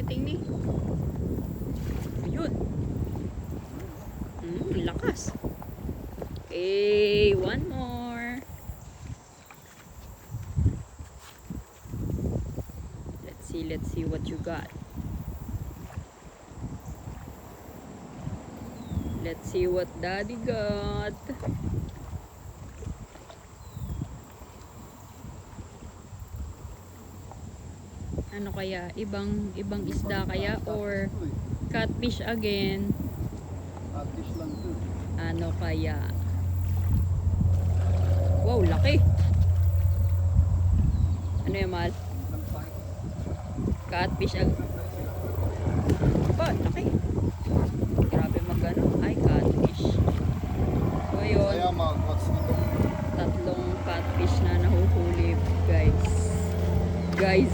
fighting ni. Ayun. Lakas. Okay, one more. Let's see what you got. Let's see what daddy got. Ano kaya? Ibang isda kaya or catfish again? Catfish lang to. Ano kaya? Wow, laki. Ano yung mahal? Catfish again. Oh, laki. Grabe magano. Ay, catfish. So, ayun. Kaya mag-watch nito. Tatlong catfish na nahuhuli, guys. Guys,